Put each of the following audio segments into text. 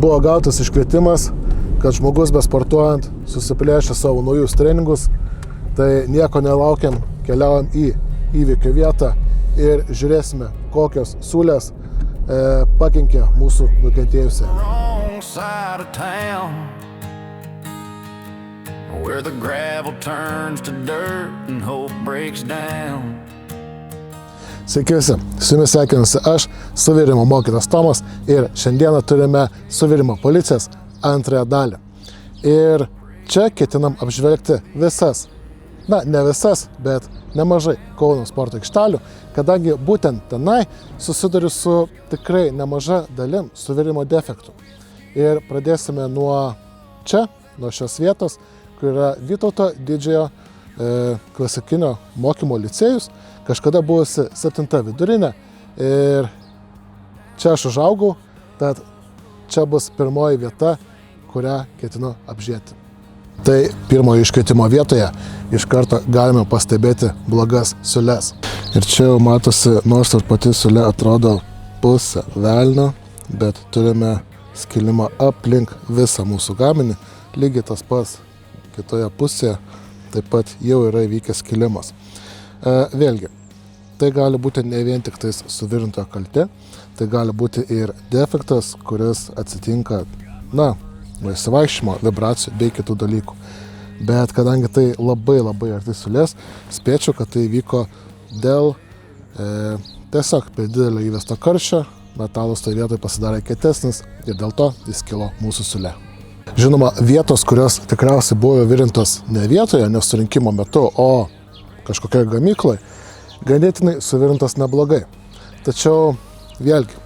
buvo gautas iškvietimas, kad žmogus besportuojant susiplėšė savo naujus treningus, tai nieko nelaukiam, keliaujam į įvykio vietą ir žiūrėsime, kokios siūlės pakenkė mūsų nukentėjusią. Sveiki visi, su jumis sveikinuosi aš, suvirimo mokytojas Tomas, ir šiandieną turime suvirimo policijos antrąją dalį. Ir čia ketinam apžvelgti visas, ne visas, bet nemažai Kauno sporto aikštelių, kadangi būtent tenai susiduriu su tikrai nemaža dalim suvirimo defektų. Ir pradėsime nuo čia, nuo šios vietos, kur yra Vytauto Didžiojo klasikinio mokymo licėjus, kažkada buvusi 7 vidurinė, ir čia aš užaugau, tad čia bus pirmoji vieta, kurią ketinu apžiūrėti. Tai pirmojo iškvietimo vietoje iš karto galime pastebėti blogas siūles. Ir čia jau matosi, nors ir pati siūlė atrodo pusę velnio, bet turime skilimą aplink visą mūsų gaminį, lygiai tas pats kitoje pusėje taip pat jau yra įvykęs skilimas. Vėlgi, tai gali būti ne vien tik tais suvirintojo kaltė, tai gali būti ir defektas, kuris atsitinka, išsivaikščiojimo, vibracijų bei kitų dalykų. Bet kadangi tai labai arti siūlės, spėčiau, kad tai vyko dėl tiesiog per didelio įvesto karščio, metalas toje vietoje pasidarė kietesnis ir dėl to jis kilo mūsų siūlė. Žinoma, vietos, kurios tikriausiai buvo virintos ne vietoje, ne surinkimo metu, o kažkokiai gamyklai, ganėtinai suvirintos neblogai. Tačiau vėlgi,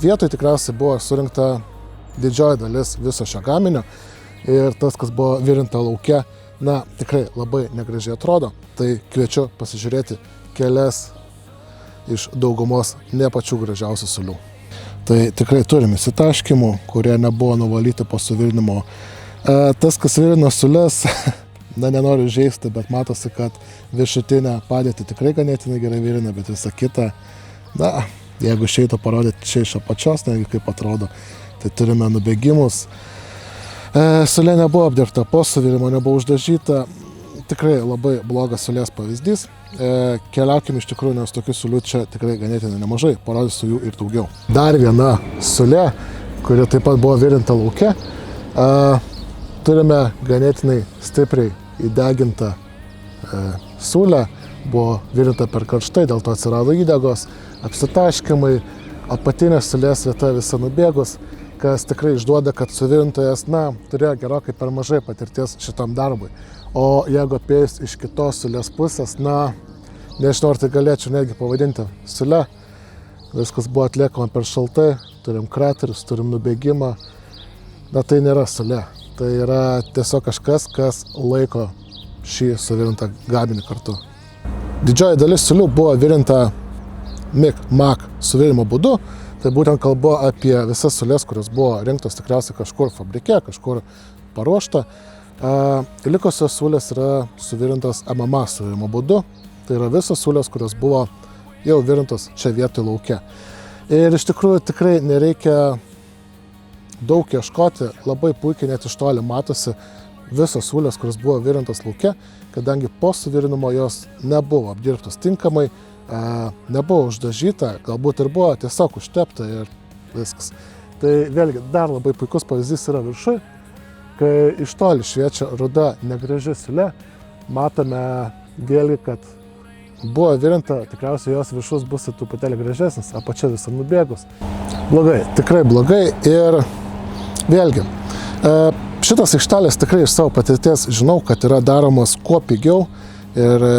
vietoje tikriausiai buvo surinkta didžioji dalis viso šio gaminio ir tas, kas buvo virinta lauke, tikrai labai negražiai atrodo. Tai kviečiu pasižiūrėti kelias iš daugumos ne pačių gražiausių siūlių. Tai tikrai turime įsitaškimų, kurie nebuvo nuvalyti po suvirinimo. Tas, kas virino siūles, nenoriu žeisti, bet matosi, kad viršutinę padėtį tikrai ganėtinai gerai virina, bet visa kita, jeigu išeitų parodyti čia iš apačios, negi kaip atrodo, tai turime nubėgimus. Siūlė nebuvo apdirbta, po suvirimo nebuvo uždažyta, tikrai labai blogas siūlės pavyzdys. Keliaukim iš tikrųjų, nes tokių siūlių čia tikrai ganėtinai nemažai, parodysiu jų ir daugiau. Dar viena siūlė, kuri taip pat buvo virinta lauke, turime ganėtinai stipriai įdegintą siūlę, buvo virinta per karštai, dėl to atsirado įdegos, apsitaškimai, apatinės siūlės vieta visa nubėgus, kas tikrai išduoda, kad suvirintojas, turėjo gerokai per mažai patirties šitam darbui. O jeigu apėjus iš kitos siūlės pusės, nežinau, ar tai galėčiau netgi pavadinti siūlę, viskas buvo atliekama per šaltai, turim kraterius, turim nubėgimą, tai nėra siūlė. Tai yra tiesiog kažkas, kas laiko šį suvirintą gaminį kartu. Didžioji dalis siūlių buvo virinta MIG/MAG suvirimo būdu, tai būtent kalbu apie visas siūlės, kurios buvo rinktos tikriausiai kažkur fabrike, kažkur paruošta. Likusios siūlės yra suvirintos MMA suvirimo būdu, tai yra visos siūlės, kurios buvo jau virintos čia vietoje lauke. Ir iš tikrųjų tikrai nereikia daug ieškoti, labai puikiai net iš toli matosi visos siūlės, kurios buvo virintos lauke, kadangi po suvirinimo jos nebuvo apdirbtos tinkamai, nebuvo uždažyta, galbūt ir buvo tiesiog užtepta ir viskas. Tai vėlgi dar labai puikus pavyzdys yra viršui, kai iš toli šviečia ruda negraži siūlė, matome vėlgi, kad buvo virinta, tikriausiai jos viršus bus truputėlį gražesnis, apačia visą nubėgus. Blogai, tikrai blogai. Ir vėlgi, šitas aikštelės tikrai iš savo patirties žinau, kad yra daromas kuo pigiau ir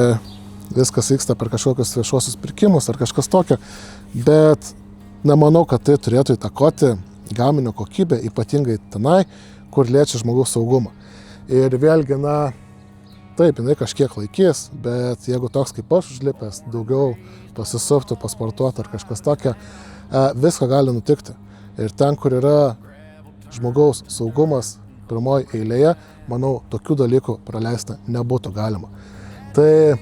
viskas vyksta per kažkokius viešuosius pirkimus ar kažkas tokio, bet nemanau, kad tai turėtų įtakoti gaminio kokybę, ypatingai tenai, kur liečia žmogaus saugumą. Ir vėlgi, taip, jinai kažkiek laikys, bet jeigu toks kaip aš užlipęs, daugiau pasisuptų, pasportuoti ar kažkas tokio, visko gali nutikti. Ir ten, kur yra žmogaus saugumas pirmoji eilėje, manau, tokių dalykų praleisti nebūtų galima. Tai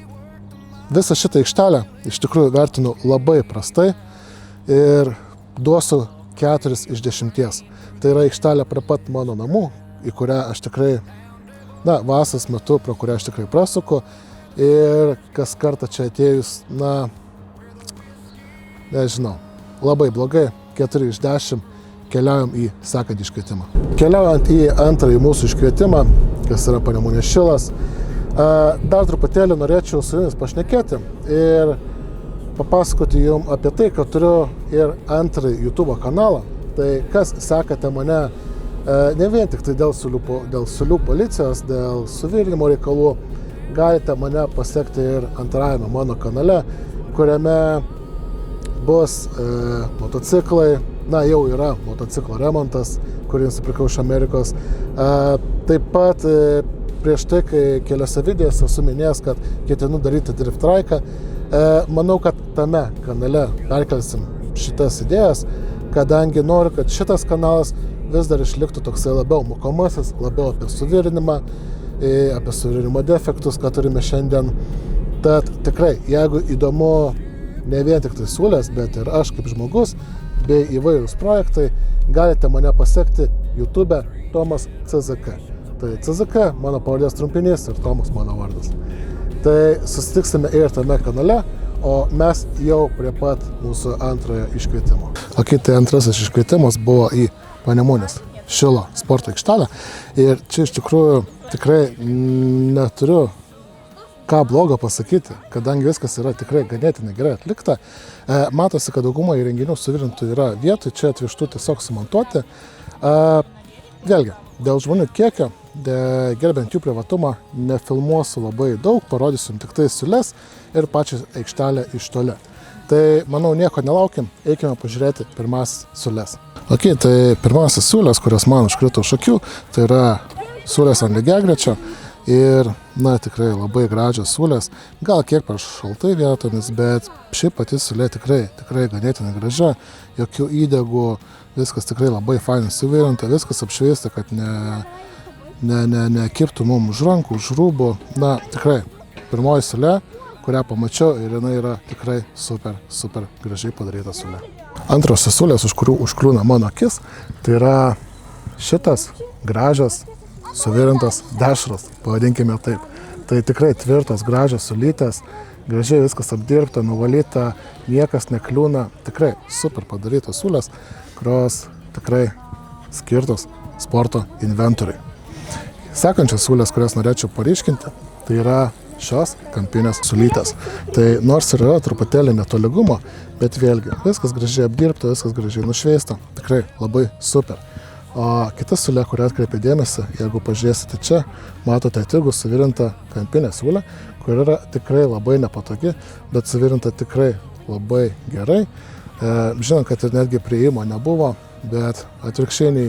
visą šitą aikštelę iš tikrųjų vertinu labai prastai ir duosiu 4 iš 10. Tai yra aikštelė prie pat mano namų, į kurią aš tikrai, vasaros metu, pro kurią aš tikrai prasuku. Ir kas kartą čia atėjus, nežinau, labai blogai, 4 iš 10, keliaujam į sekantį iškvietimą. Keliaujant į antrąjį mūsų iškvietimą, kas yra Panemunės Šilas, dar truputėlį norėčiau su jumis pašnekėti ir papasakoti jums apie tai, kad turiu ir antrąjį YouTube kanalą. Tai kas sekate mane ne vien tik tai dėl Šiaulių policijos, dėl suvirinimo reikalų, galite mane pasiekti ir antrajame mano kanale, kuriame bus motociklai, jau yra motociklo remontas, kurį nusipirkau iš Amerikos. Taip pat prieš tai, kai keliose videose esu minėjęs, kad ketinu daryti drift traiką, manau, kad tame kanale perkelsim šitas idėjas, kadangi noriu, kad šitas kanalas vis dar išliktų toksai labiau mokomasis, labiau apie suvirinimą, apie suvirinimo defektus, ką turime šiandien. Tad tikrai, jeigu įdomu ne vien tik tai Siūlės, bet ir aš kaip žmogus, bei įvairūs projektai, galite mane pasiekti YouTube Tomas CZK. Tai CZK mano pavardės trumpinys ir Tomas mano vardas. Tai susitiksime ir tame kanale, o mes jau prie pat mūsų antrojo iškvietimo. Tai antrasis iškvietimas buvo į Panemunės Šilo sporto aikštelę ir čia iš tikrųjų tikrai neturiu ką blogo pasakyti, kadangi viskas yra tikrai ganėtinai gerai atlikta. Matosi, kad dauguma įrenginių suvirintų yra vietoj, čia atvežtų tiesiog sumontuoti. Vėlgi, dėl žmonių kiekio, gerbent jų privatumą, nefilmuosiu labai daug, parodysiu tik tai siūles ir pačią aikštelę iš toli. Tai, manau, nieko nelaukim, eikime pažiūrėti pirmasis siūles. Tai pirmasis siūlės, kurios man užkrito už akių, tai yra siūlės ant lygiagrečio. Ir, tikrai labai gražios siūlės, gal kiek per šaltai vietomis, bet ši pati siūlė tikrai ganėtinai gražia, jokių įdegų, viskas tikrai labai fainai suvirinta, viskas apšviesta, kad nekirptų mums už rankų, už rūbų. Tikrai, pirmoji siūlė, kurią pamačiau ir jinai yra tikrai super gražiai padaryta siūlė. Antrosios siūlės, už kurių užkliūna mano akis, tai yra šitas gražias suvirintas dešras, pavadinkime taip. Tai tikrai tvirtos, gražios siūlytės, gražiai viskas apdirbta, nuvalyta, niekas nekliūna. Tikrai super padarytos siūlės, kurios tikrai skirtos sporto inventoriui. Sekančios siūlės, kurias norėčiau paryškinti, tai yra šios kampinės siūlytės. Tai nors ir yra truputėlį netolygumo, bet vėlgi viskas gražiai apdirbta, viskas gražiai nušveista. Tikrai labai super. O kita siūlė, kurią atkreipė dėmesį, jeigu pažiūrėsite čia, matote atigrų suvirintą kampinę siūlę, kur yra tikrai labai nepatogi, bet suvirinta tikrai labai gerai. Žinant, kad ir netgi prieimo nebuvo, bet atvirkščiai nei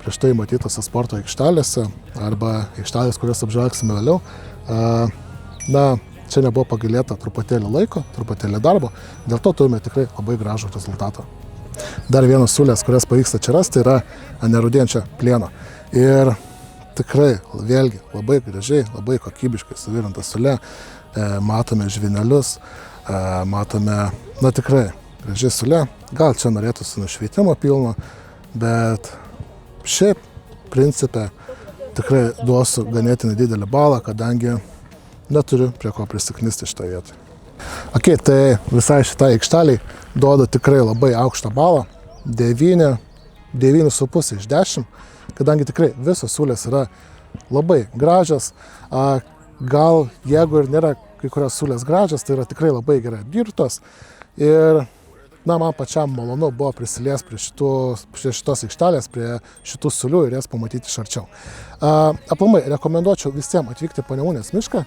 prieš tai matytose sporto aikštelėse arba aikštelės, kurias apžvelgsime vėliau, čia nebuvo pagailėta truputėlį laiko, truputėlį darbo, dėl to turime tikrai labai gražų rezultatą. Dar vienas siūlės, kurias pavyksta čia rasti, yra nerūdijančio plieno. Ir tikrai, vėlgi, labai gražiai, labai kokybiškai suvirinta siūlė. Matome žvynelius, matome, tikrai gražiai siūlė. Gal čia norėtųsi nušveitimo pilno, bet šiaip, principe, tikrai duosiu ganėtinai didelį balą, kadangi neturiu prie ko prisiknisti šitą vietą. Tai visai šitai aikšteliai duoda tikrai labai aukštą balą, 9,5 iš 10, kadangi tikrai visos siūlės yra labai gražios. Gal jeigu ir nėra kai kurios siūlės gražios, tai yra tikrai labai gerai apdirbtos. Ir man pačiam malonu buvo prisilies prie šitos aikštelės, prie šitų siūlių ir jas pamatyti iš arčiau. Aplamai rekomenduočiau visiems atvykti į Panemunės mišką.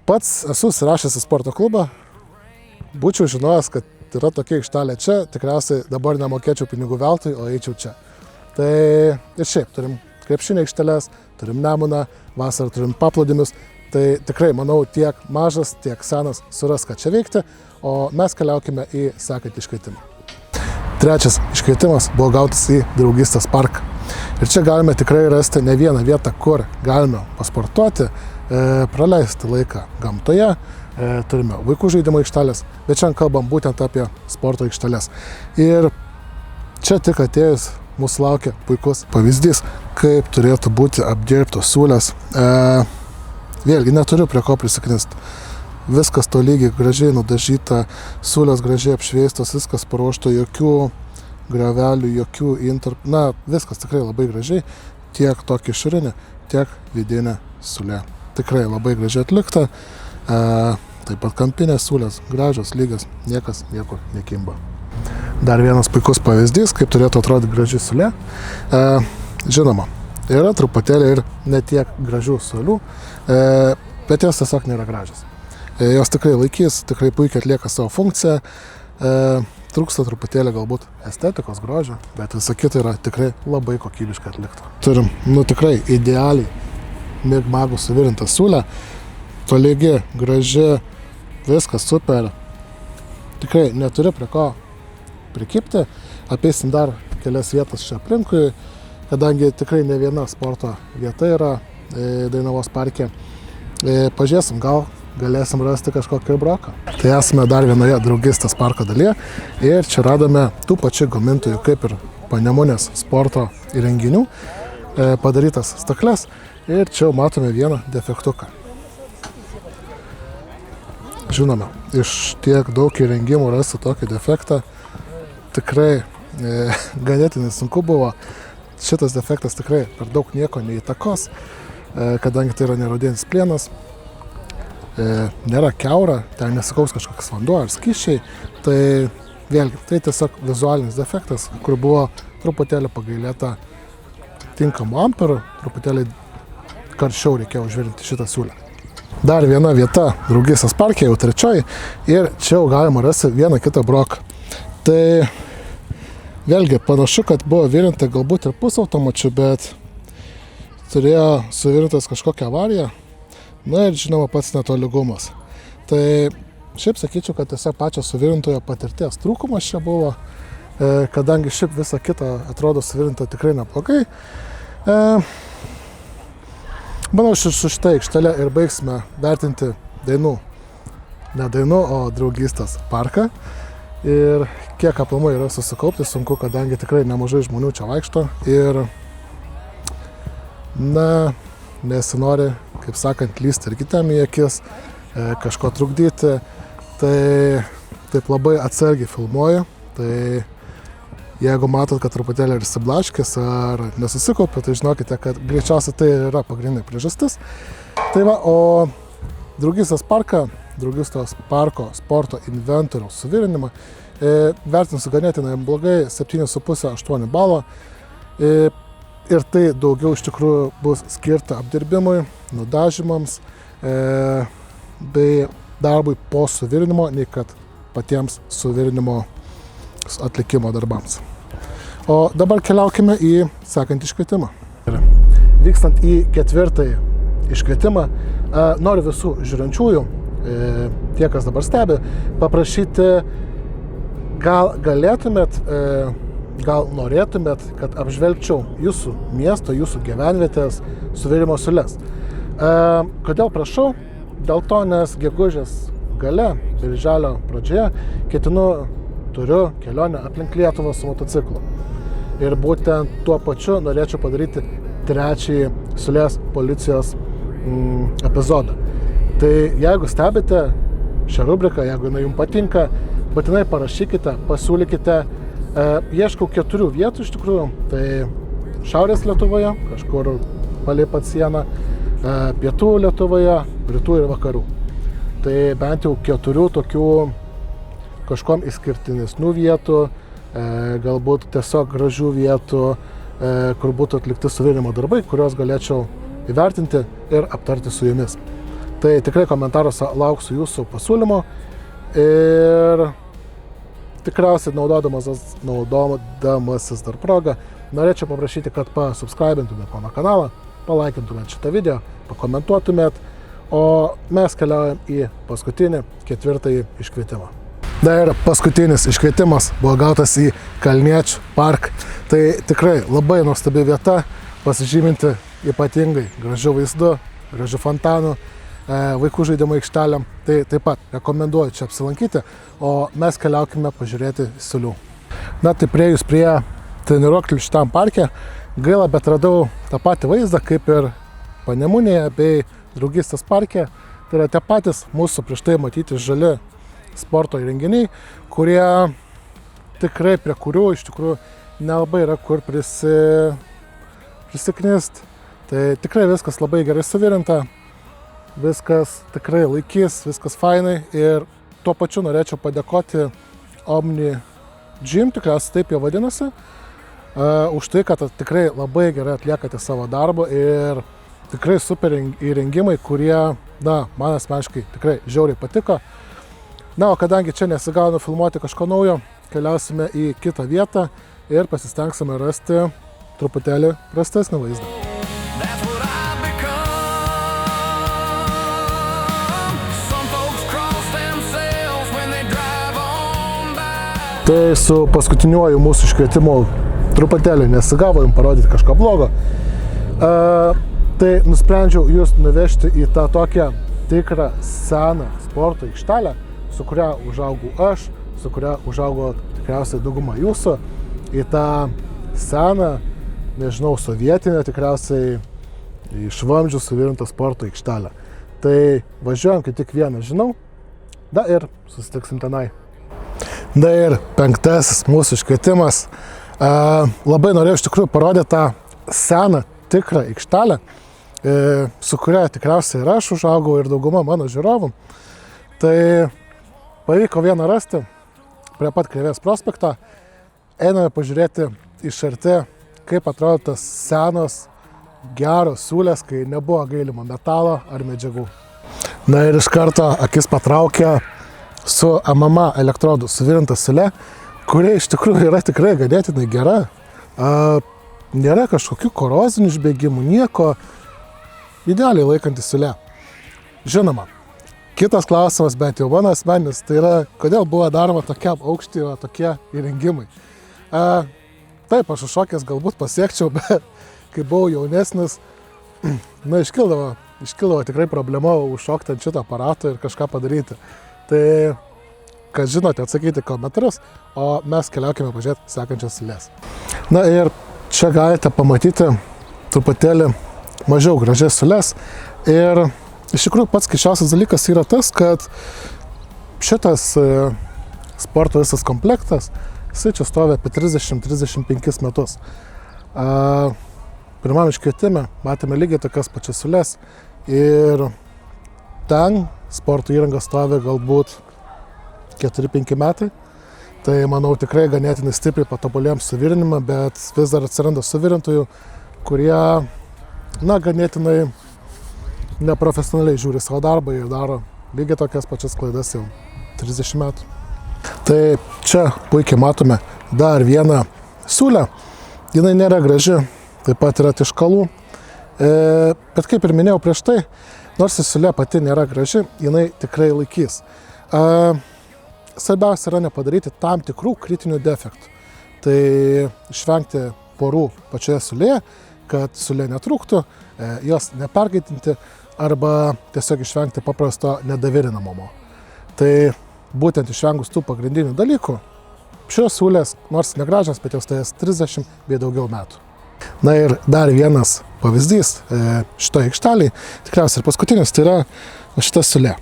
Pats esu įsirašęs į sporto klubą, būčiau žinojęs, kad yra tokia aikštelė čia, tikriausiai dabar nemokėčiau pinigų veltui, o eičiau čia. Tai ir šiaip, turim krepšinio aikšteles, turim Nemuną, vasarą turim paplūdimius, tai tikrai, manau, tiek mažas, tiek senas suras, ką čia veikti, o mes keliaukime į sekantį iškvietimą. Trečias iškvietimas buvo gautas į draugystės parką. Ir čia galime tikrai rasti ne vieną vietą, kur galime pasportuoti, praleisti laiką gamtoje, turime vaikų žaidimo aikštelės, bet šiandien kalbam būtent apie sporto aikštelės. Ir čia tik atėjus mūsų laukia puikus pavyzdys, kaip turėtų būti apdirbtos siūlės. Vėlgi, neturiu prie ko prisiknisti. Viskas tolygiai gražiai nudažyta, siūlės gražiai apšviestos, viskas paruošta, jokių grevelių, jokių intarpų. Na, viskas tikrai labai gražiai, tiek tokia išorinė, tiek vidinė siūlė. Tikrai labai gražiai atlikta. Taip pat kampinės siūlės, gražios, lygios, niekas niekur nekimba. Dar vienas puikus pavyzdys, kaip turėtų atrodyti graži siūlė. Žinoma, yra truputėlį ir netiek gražių siūlių, bet jos tiesiog nėra gražios. Jos tikrai laikys, tikrai puikiai atlieka savo funkciją. Trūksta truputėlį galbūt estetikos grožio, bet visa kita yra tikrai labai kokybiškai atlikta. Turim, tikrai idealiai migmagų suvirintą siūlę. Tolygi, graži, viskas super. Tikrai neturiu prie ko prikibti. Apeisim dar kelias vietas čia aplinkui, kadangi tikrai ne viena sporto vieta yra Dainavos parke. Pažiūrėsim, gal galėsim rasti kažkokį broką. Tai esame dar vienoje draugystės parko dalyje ir čia radome tų pačių gamintojų kaip ir Panemunės sporto įrenginių padarytas stakles ir čia matome vieną defektuką. Žinoma, iš tiek daug įrengimų rasti tokį defektą tikrai ganėtinai sunku buvo. Šitas defektas tikrai per daug nieko neįtakos, kadangi tai yra neraudinis plienas, nėra kiaura, ten nesikaus kažkoks vanduo ar skysčiai, tai vėlgi, tai tiesiog vizualinis defektas, kur buvo truputėlį pagailėta tinkamų amperų, truputėlį karščiau reikėjo užvirinti šitą siūlę. Dar viena vieta draugystės parke, jau trečioji, ir čia jau galima rasti vieną kitą broką. Tai vėlgi panašu, kad buvo virinta galbūt ir pusautomačiu, bet turėjo suvirintas kažkokią avariją, na ir žinoma pats netolygumas. Tai šiaip sakyčiau, kad tiesiog pačio suvirintojo patirties trūkumas čia buvo, kadangi šiaip visa kita atrodo suvirinta tikrai neblogai. Manau, su šitą aikštelę ir baigsime vertinti ne dainų, o draugystės parką. Ir kiek aplamai yra susikaupti sunku, kadangi tikrai nemažai žmonių čia vaikšto ir nesinori, kaip sakant, lysti ir kitiem į akis, kažko trukdyti. Tai taip labai atsargiai filmuoju. Tai jeigu matot, kad truputėlį ir išsiblaškęs ar nesusikaupė, tai žinokite, kad greičiausiai tai yra pagrindinė priežastis. Tai va, o draugystės parko sporto inventoriaus suvirinimą vertinsiu ganėtinai blogai, 7,5–8 balo. Ir tai daugiau iš tikrųjų bus skirta apdirbimui, nudažymams bei darbui po suvirinimo, nei kad patiems suvirinimo atlikimo darbams. O dabar keliaukime į sekantį iškvietimą. Vykstant į ketvirtąjį iškvietimą, noriu visų žiūrinčiųjų, tie, kas dabar stebi, paprašyti, gal galėtumėt, gal norėtumėt, kad apžvelgčiau jūsų miesto, jūsų gyvenvietės suvirimo siūles. Kodėl prašau? Dėl to, nes gegužės gale, birželio pradžioje, turiu kelionę aplink Lietuvą su motociklu. Ir būtent tuo pačiu norėčiau padaryti trečiąjį siūlės policijos epizodą. Tai jeigu stebite šią rubriką, jeigu jinai jums patinka, būtinai parašykite, pasiūlykite. Ieškau 4 vietų iš tikrųjų. Tai šiaurės Lietuvoje, kažkur palei pat sieną, pietų Lietuvoje, rytų ir vakarų. Tai bent jau 4 tokių kažkom išskirtinesnių vietų, galbūt tiesiog gražių vietų, kur būtų atlikti suvirinimo darbai, kuriuos galėčiau įvertinti ir aptarti su jumis. Tai tikrai komentaruose lauksiu jūsų pasiūlymo ir tikriausiai naudodamasis dar progą, norėčiau paprašyti, kad pasubscribintumėt mano kanalą, palaikintumėt šitą video, pakomentuotumėt, o mes keliaujam į paskutinį, ketvirtąjį iškvietimą. Ir paskutinis iškvietimas buvo gautas į Kalniečių parką. Tai tikrai labai nuostabi vieta, pasižyminti ypatingai gražių vaizdų, gražių fontanų. vaikų žaidimo aikštelėm, tai taip pat rekomenduoju čia apsilankyti, o mes keliaukime pažiūrėti siūlių. Na tai priejus prie treniruoklių šitam parke, gaila, bet radau tą patį vaizdą kaip ir Panemunėje bei Draugystės parke. Tai yra tie patys mūsų prieš tai matyti žali sporto įrenginiai, kurie tikrai prie kurių iš tikrųjų nelabai yra kur prisiknist. Tai tikrai viskas labai gerai suvirinta, viskas tikrai laikys, viskas fainai ir tuo pačiu norėčiau padėkoti Omni Gym, tikriausiai taip jie vadinasi, už tai, kad tikrai labai gerai atliekate savo darbą ir tikrai super įrengimai, kurie, man asmeniškai tikrai žiauriai patiko. Na, o kadangi čia nesigaunu filmuoti kažko naujo, keliausime į kitą vietą ir pasistengsime rasti truputėlį prastesnį vaizdą. Tai su paskutiniuoju mūsų iškvietimu truputėlį nesigavo jums parodyti kažką blogo. Tai nusprendžiau jūs nuvežti į tą tokią tikrą seną sporto aikštelę, su kuria užaugau aš, su kuria užaugo tikriausiai dauguma jūsų, į tą seną, nežinau, sovietinę tikriausiai iš vamzdžių suvirintą sporto aikštelę. Tai važiuojam, kai tik vieną žinau, ir susitiksim tenai. Ir 5. mūsų iškvietimas. Labai norėjau iš tikrųjų parodyti tą seną, tikrą aikštelę, su kuria tikriausiai ir aš užaugau ir dauguma mano žiūrovų. Tai pavyko vieną rasti prie pat Krėvės prospekto. Einame pažiūrėti iš arti, kaip atrodo tas senos, geros siūlės, kai nebuvo gailimo metalo ar medžiagų. Na ir iš karto akis patraukė su MMA elektrodų suvirinta siūlė, kuri iš tikrųjų yra tikrai ganėtinai gera. Nėra kažkokių korozinių išbėgimų, nieko, idealiai laikanti siūlė. Žinoma, kitas klausimas, bent jau mano asmeninis, tai yra, kodėl buvo daroma tokiam aukštyje tokie įrengimai. Taip, aš užšokęs galbūt pasiekčiau, bet kai buvau jaunesnis, iškildavo tikrai problema užšokti ant šito aparato ir kažką padaryti. Tai, kad žinote, atsakyti komentarus, o mes keliaukime pažiūrėti sekančias siūlės. Na ir čia galite pamatyti truputėlį mažiau gražias siūlės. Ir iš tikrųjų pats keisčiausias dalykas yra tas, kad šitas sporto visas komplektas, jisai čia stovi apie 30-35 metus. Pirmam iškvietime matėme lygiai tokias pačias siūlės ir ten sporto įranga stovi galbūt 4-5 metai. Tai manau tikrai ganėtinai stipriai patobulėjom suvirinimą, bet vis dar atsiranda suvirintojų, kurie, ganėtinai neprofesionaliai žiūri savo darbą ir daro lygiai tokias pačias klaidas jau 30 metų. Tai čia puikiai matome dar vieną siūlę. Jinai nėra graži, taip pat yra tiškalų. Bet kaip ir minėjau prieš tai, nors siūlė pati nėra graži, jinai tikrai laikys. Svarbiausia yra nepadaryti tam tikrų kritinių defektų. Tai išvengti porų pačioje siūlėje, kad siūlė netrūktų, jos neperkaitinti arba tiesiog išvengti paprasto nedavirinamumo. Tai būtent išvengus tų pagrindinių dalykų, šios siūlės, nors negražios, bet jos stovės 30 bei daugiau metų. Na ir dar vienas pavyzdys šitoje aikštelėje, tikriausiai ir paskutinis, tai yra šita siūlė.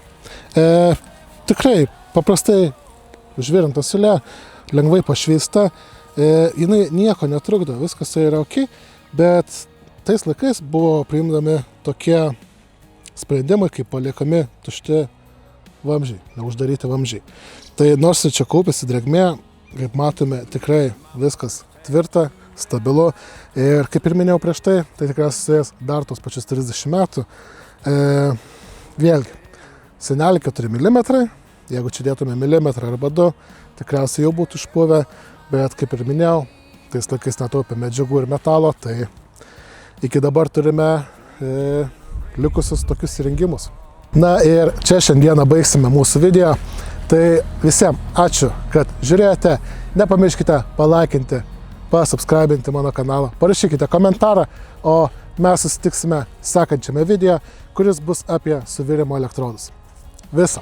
Tikrai paprastai užvirinta siūlė, lengvai pašveista, jinai nieko netrukdo, viskas tai yra ok, bet tais laikais buvo priimdami tokie sprendimai, kaip paliekami tušti vamzdžiai, neuždaryti vamzdžiai. Tai nors čia kaupėsi drėgmė, kaip matome, tikrai viskas tvirta, stabilu ir kaip ir minėjau prieš tai, tai tikriausiai dar tos pačius 30 metų. Vėlgi, senelį 4 mm, jeigu čia dėtume milimetrą arba 2, tikriausiai jau būtų išpuvę, bet kaip ir minėjau, tais laikais netaupė medžiagų ir metalo, tai iki dabar turime likusius tokius įrengimus. Na ir čia šiandieną baigsime mūsų video, tai visiems ačiū, kad žiūrėjote, nepamirškite palaikinti, pasubscribinti mano kanalą, parašykite komentarą, o mes susitiksime sekančiame video, kuris bus apie suvirimo elektrodus. Viso.